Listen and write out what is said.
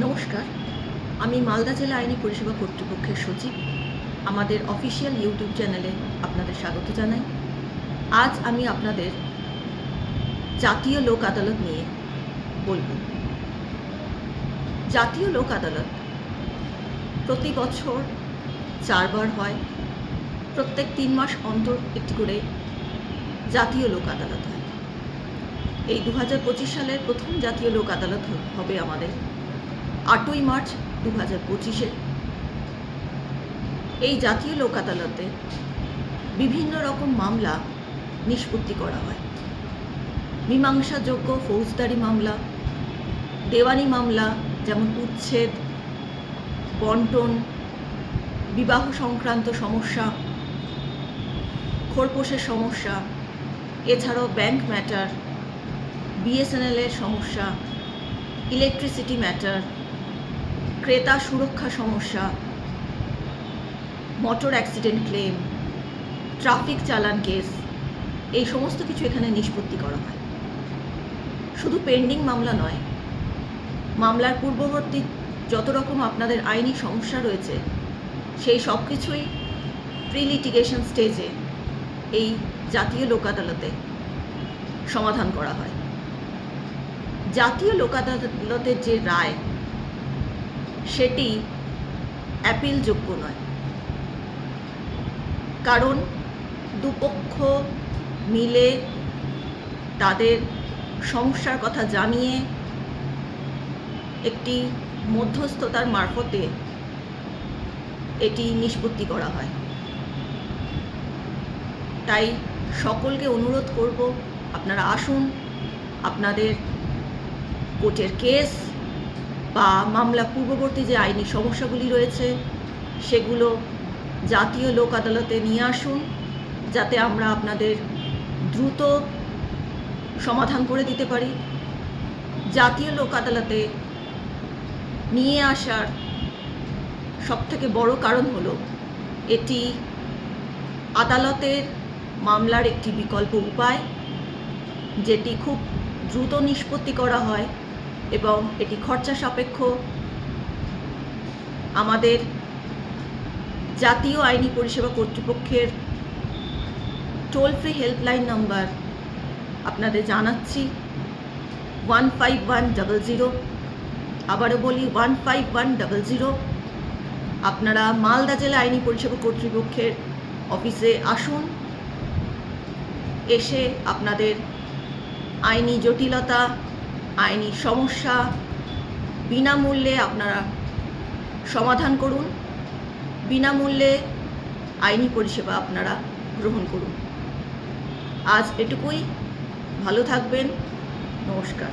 নমস্কার, আমি মালদা জেলা আইনি পরিষেবা কর্তৃপক্ষের সচিব। আমাদের অফিসিয়াল ইউটিউব চ্যানেলে আপনাদের স্বাগত জানাই। আজ আমি আপনাদের জাতীয় লোক আদালত নিয়ে বলব। জাতীয় লোক আদালত প্রতি বছর 4 বার হয়। প্রত্যেক 3 মাস অন্তর একটি করে জাতীয় লোক আদালত হয়। এই 2025 সালের প্রথম জাতীয় লোক আদালত হবে আমাদের 8ই মার্চ 2025-এ। এই জাতীয় লোক আদালতে বিভিন্ন রকম মামলা নিষ্পত্তি করা হয়। মীমাংসাযোগ্য ফৌজদারি মামলা, দেওয়ানি মামলা যেমন উচ্ছেদ, বন্টন, বিবাহ সংক্রান্ত সমস্যা, খোরপোশের সমস্যা, এছাড়াও ব্যাংক ম্যাটার, বিএসএনএলের সমস্যা, ইলেকট্রিসিটি ম্যাটার, ক্রেতা সুরক্ষা সমস্যা, মোটর অ্যাক্সিডেন্ট ক্লেম, ট্রাফিক চালান কেস, এই সমস্ত কিছু এখানে নিষ্পত্তি করা হয়। শুধু পেন্ডিং মামলা নয়, মামলার পূর্ববর্তী যত রকম আপনাদের আইনি সমস্যা রয়েছে সেই সব কিছুই প্রি লিটিগেশন স্টেজে এই জাতীয় লোক আদালতে সমাধান করা হয়। জাতীয় লোক আদালতের যে রায় সেটি অ্যাপিলযোগ্য নয়, কারণ দুপক্ষ মিলে তাদের সমস্যার কথা জানিয়ে একটি মধ্যস্থতার মারফতে এটি নিষ্পত্তি করা হয়। তাই সকলকে অনুরোধ করব, আপনারা আসুন, আপনাদের কোর্টের কেস বা মামলা পূর্ববর্তী যে আইনি সমস্যাগুলি রয়েছে সেগুলো জাতীয় লোক আদালতে নিয়ে আসুন, যাতে আমরা আপনাদের দ্রুত সমাধান করে দিতে পারি। জাতীয় লোক আদালতে নিয়ে আসার সবথেকে বড় কারণ হলো এটি আদালতের মামলার একটি বিকল্প উপায়, যেটি খুব দ্রুত নিষ্পত্তি করা হয় এবং এটি খরচা সাপেক্ষ। আমাদের জাতীয় আইনি পরিষেবা কর্তৃপক্ষের টোল ফ্রি হেল্পলাইন নাম্বার আপনাদের জানাচ্ছি 15100। আবারও বলি 15100। আপনারা মালদা জেলা আইনি পরিষেবা কর্তৃপক্ষের অফিসে আসুন, এসে আপনাদের আইনি জটিলতা, আইনি সমস্যা বিনামূল্যে আপনারা সমাধান করুন। বিনামূল্যে আইনি পরিষেবা আপনারা গ্রহণ করুন। আজ এটুকুই। ভালো থাকবেন। নমস্কার।